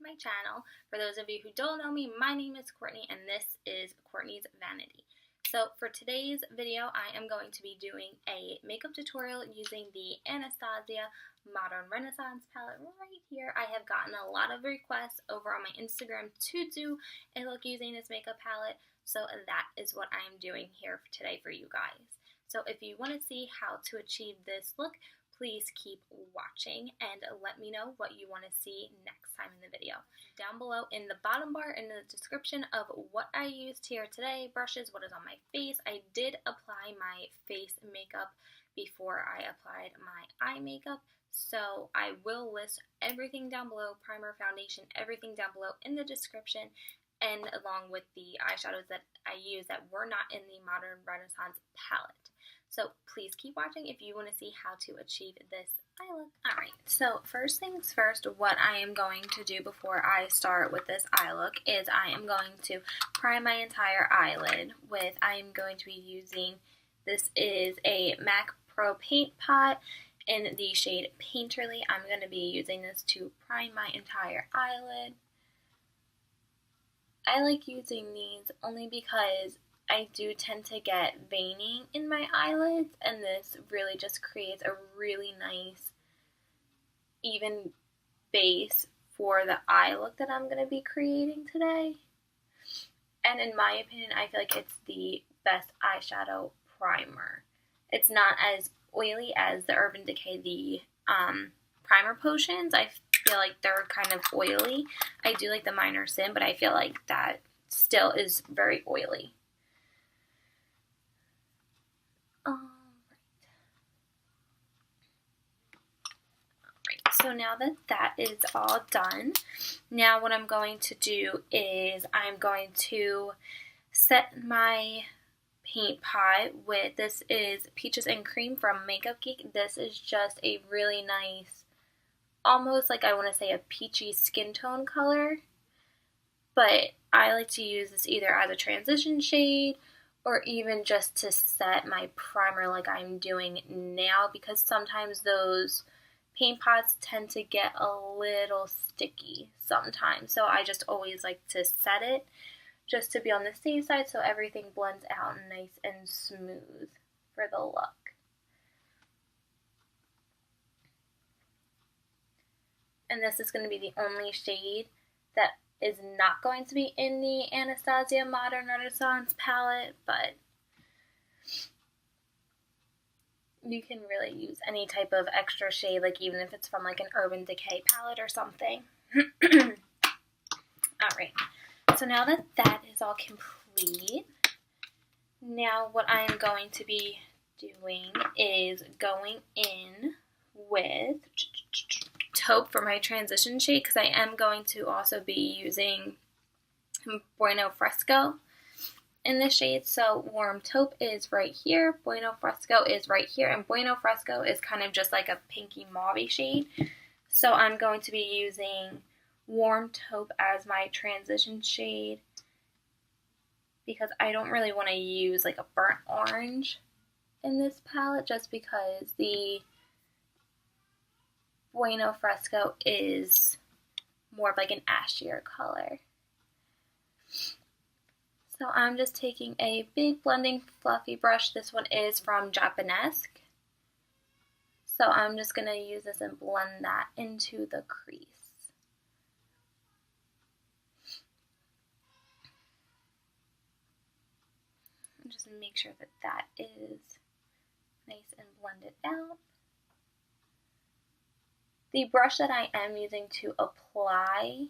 my channel. For those of you who don't know me, my name is Courtney and this is Courtney's Vanity. So for today's video, I am going to be doing a makeup tutorial using the Anastasia Mordern Renaissance palette right here. I have gotten a lot of requests over on my Instagram to do a look using this makeup palette, so that is what I am doing here today for you guys. So if you want to see how to achieve this look, please keep watching and let me know what you want to see next time in the video. Down below in the bottom bar in the description of what I used here today, brushes, what is on my face. I did apply my face makeup before I applied my eye makeup, so I will list everything down below, primer, foundation, everything down below in the description, and along with the eyeshadows that I use that were not in the Mordern Renaissance palette. So please keep watching if you want to see how to achieve this eye look. Alright, so first things first, what I am going to do before I start with this eye look is I am going to prime my entire eyelid with, I am going to be using, this is a MAC Pro Paint Pot in the shade Painterly. I'm going to be using this to prime my entire eyelid. I like using these only because I do tend to get veining in my eyelids, and this really just creates a really nice, even base for the eye look that I'm going to be creating today. And in my opinion, I feel like it's the best eyeshadow primer. It's not as oily as the Urban Decay, the primer potions. I feel like they're kind of oily. I do like the Minor Sin, but I feel like that still is very oily. So now that that is all done, now what I'm going to do is I'm going to set my paint pot with, this is Peaches and Cream from Makeup Geek. This is just a really nice, almost like I want to say a peachy skin tone color, but I like to use this either as a transition shade or even just to set my primer like I'm doing now, because sometimes those paint pots tend to get a little sticky sometimes. So I just always like to set it just to be on the safe side so everything blends out nice and smooth for the look. And this is going to be the only shade that is not going to be in the Anastasia Mordern Renaissance palette, but you can really use any type of extra shade, like even if it's from like an Urban Decay palette or something. Alright, so now that that is all complete, now what I am going to be doing is going in with taupe for my transition shade, because I am going to also be using Bueno Fresco in this shade. So warm taupe is right here, Bueno Fresco is right here, and Bueno Fresco is kind of just like a pinky mauve shade. So I'm going to be using warm taupe as my transition shade because I don't really want to use like a burnt orange in this palette, just because the Bueno Fresco is more of like an ashier color. So I'm just taking a big blending fluffy brush. This one is from Japanesque. So I'm just going to use this and blend that into the crease. And just make sure that that is nice and blended out. The brush that I am using to apply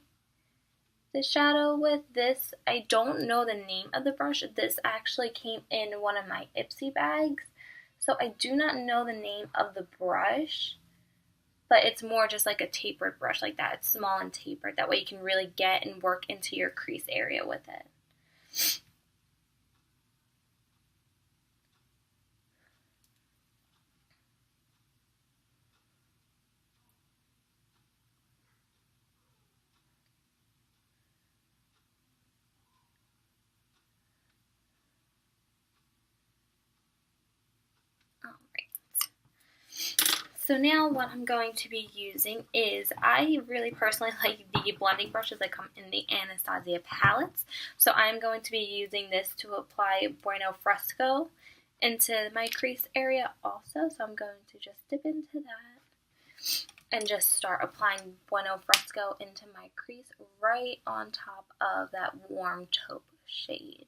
the shadow with this, I don't know the name of the brush. This actually came in one of my Ipsy bags, so I do not know the name of the brush, but it's more just like a tapered brush like that. It's small and tapered. That way you can really get and work into your crease area with it. So now what I'm going to be using is, I really personally like the blending brushes that come in the Anastasia palettes. So I'm going to be using this to apply Bueno Fresco into my crease area also. So I'm going to just dip into that and just start applying Bueno Fresco into my crease right on top of that warm taupe shade.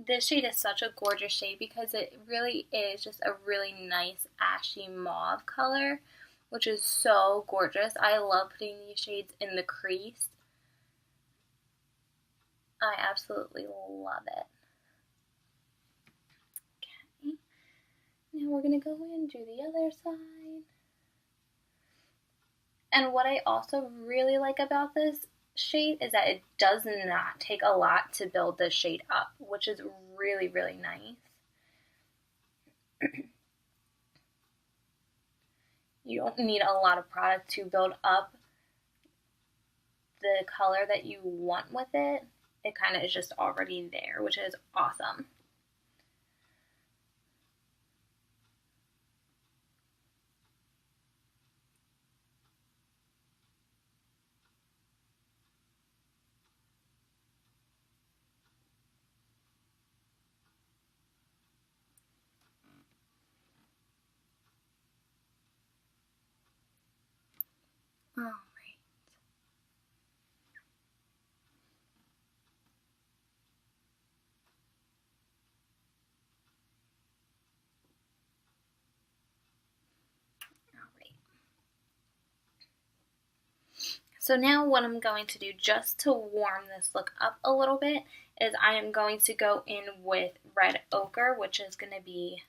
This shade is such a gorgeous shade because it really is just a really nice ashy mauve color, which is so gorgeous. I love putting these shades in the crease. I absolutely love it. Okay, now we're going to go in and do the other side. And what I also really like about this shade is that it does not take a lot to build this shade up, which is really, really nice. You don't need a lot of product to build up the color that you want with it. It kind of is just already there, which is awesome. Alright. So now what I'm going to do, just to warm this look up a little bit, is I am going to go in with Red Ochre, which is going to be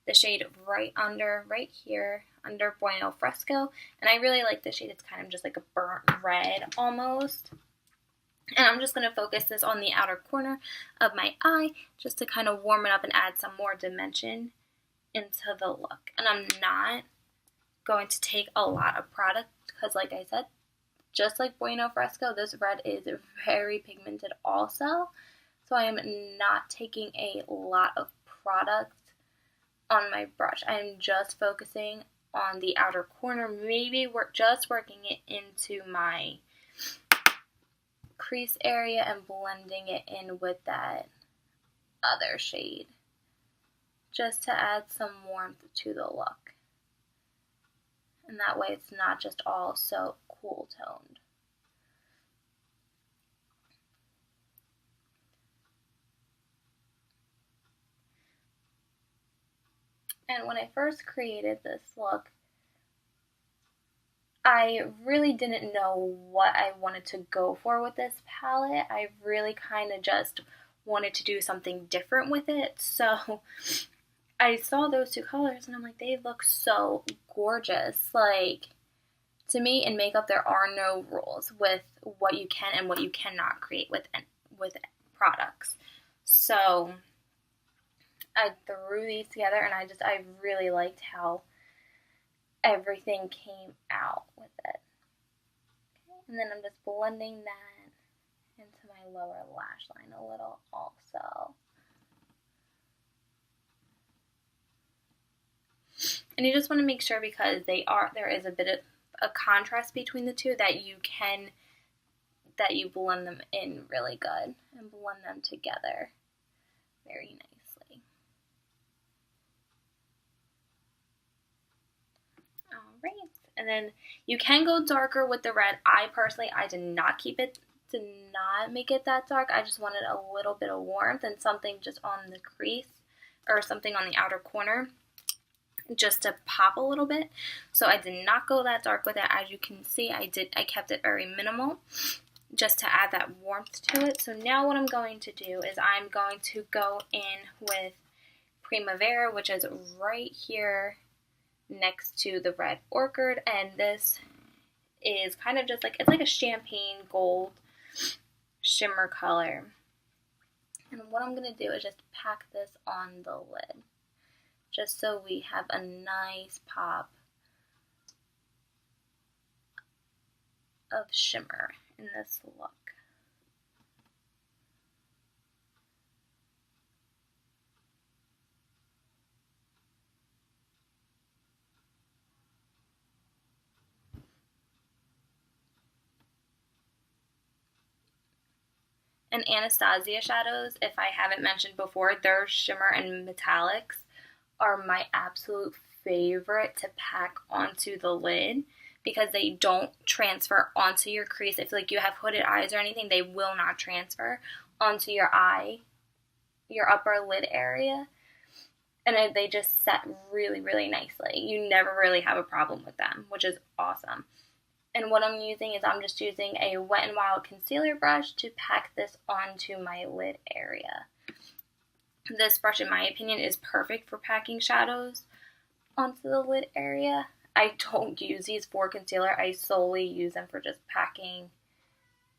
the shade right here, under Bueno Fresco. And I really like this shade. It's kind of just like a burnt red almost. And I'm just going to focus this on the outer corner of my eye, just to kind of warm it up and add some more dimension into the look. And I'm not going to take a lot of product because, like I said, just like Bueno Fresco, this red is very pigmented also. So I am not taking a lot of product on my brush. I am just focusing on the outer corner, maybe just working it into my crease area and blending it in with that other shade, just to add some warmth to the look. And that way it's not just all so cool toned. And when I first created this look, I really didn't know what I wanted to go for with this palette. I really kind of just wanted to do something different with it. So I saw those two colors and I'm like, they look so gorgeous. Like, to me, in makeup, there are no rules with what you can and what you cannot create with products. So I threw these together and I really liked how everything came out with it. Okay, and then I'm just blending that into my lower lash line a little also. And you just want to make sure, because there is a bit of a contrast between the two, that you blend them in really good and blend them together very nicely. Alright, and then you can go darker with the red. I did not make it that dark. I just wanted a little bit of warmth and something just on the crease, or something on the outer corner. just to pop a little bit. So I did not go that dark with it. As you can see, I kept it very minimal just to add that warmth to it. So now what I'm going to do is I'm going to go in with Primavera, which is right here next to the Red Orchid, and this is kind of just like, it's like a champagne gold shimmer color. And what I'm going to do is just pack this on the lid, just so we have a nice pop of shimmer in this look. And Anastasia shadows, if I haven't mentioned before, their shimmer and metallics are my absolute favorite to pack onto the lid because they don't transfer onto your crease. If like you have hooded eyes or anything, they will not transfer onto your eye, your upper lid area. And they just set really, really nicely. You never really have a problem with them, which is awesome. And what I'm using is I'm just using a Wet n Wild concealer brush to pack this onto my lid area. This brush, in my opinion, is perfect for packing shadows onto the lid area. I don't use these for concealer. I solely use them for just packing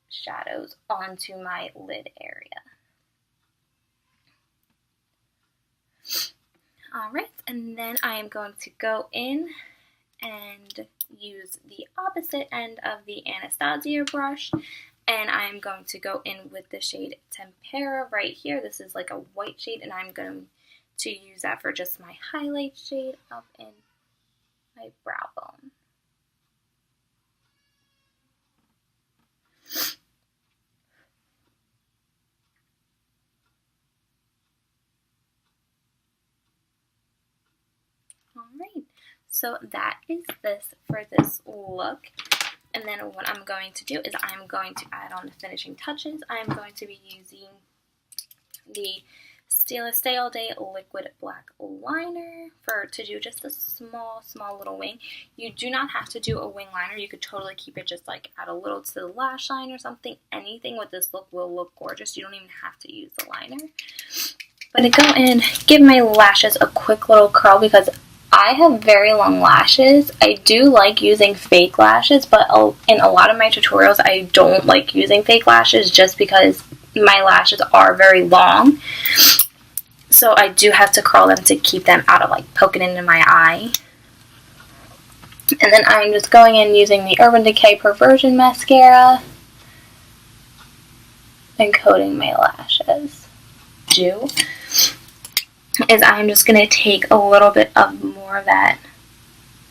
shadows onto my lid area. Alright, and then I am going to go in and use the opposite end of the Anastasia brush, and I'm going to go in with the shade Tempera right here. This is like a white shade, and I'm going to use that for just my highlight shade up in my brow bone. Alright, so that is this for this look. And then what I'm going to do is I'm going to add on the finishing touches. I'm going to be using the Stay All Day Liquid Black Liner to do just a small little wing. You do not have to do a wing liner. You could totally keep it just like add a little to the lash line or something. Anything with this look will look gorgeous. You don't even have to use the liner. But to go in, give my lashes a quick little curl because I have very long lashes. I do like using fake lashes, but in a lot of my tutorials, I don't like using fake lashes just because my lashes are very long. So I do have to curl them to keep them out of like poking into my eye. And then I'm just going in using the Urban Decay Perversion Mascara and coating my lashes. Is I'm just going to take a little bit of more of that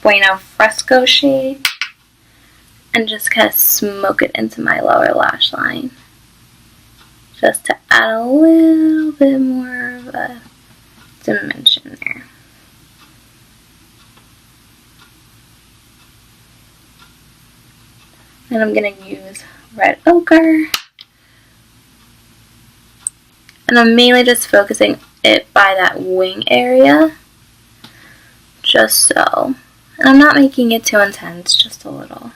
Bueno Fresco shade and just kind of smoke it into my lower lash line. Just to add a little bit more of a dimension there. And I'm going to use Red Ochre. And I'm mainly just focusing it by that wing area, just so. And I'm not making it too intense, just a little.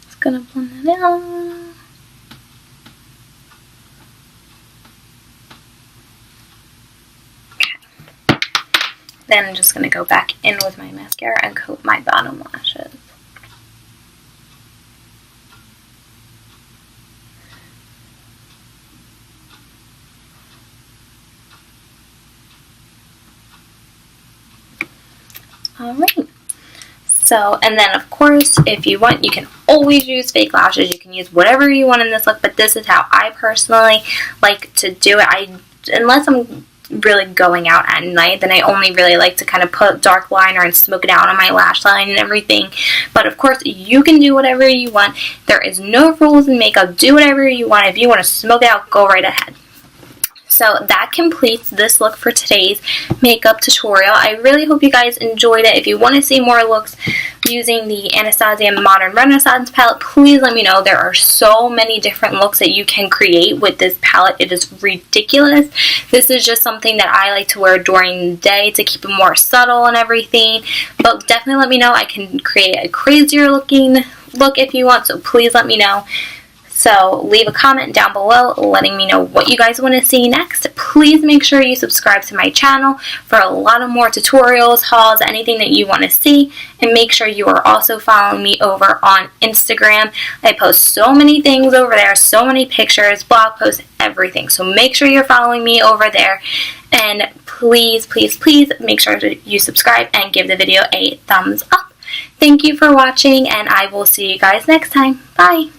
Just gonna blend that out. Then I'm just going to go back in with my mascara and coat my bottom lashes. Alright. So, and then of course, if you want, you can always use fake lashes. You can use whatever you want in this look, but this is how I personally like to do it. Unless I'm really going out at night, then I only really like to kind of put dark liner and smoke it out on my lash line and everything. But of course, you can do whatever you want. There is no rules in makeup. Do whatever you want. If you want to smoke it out, go right ahead. So that completes this look for today's makeup tutorial. I really hope you guys enjoyed it. If you want to see more looks using the Anastasia Mordern Renaissance palette, please let me know. There are so many different looks that you can create with this palette. It is ridiculous. This is just something that I like to wear during the day to keep it more subtle and everything. But definitely let me know. I can create a crazier looking look if you want, so please let me know. So leave a comment down below letting me know what you guys want to see next. Please make sure you subscribe to my channel for a lot of more tutorials, hauls, anything that you want to see. And make sure you are also following me over on Instagram. I post so many things over there, so many pictures, blog posts, everything. So make sure you're following me over there. And please, please, please make sure that you subscribe and give the video a thumbs up. Thank you for watching, and I will see you guys next time. Bye!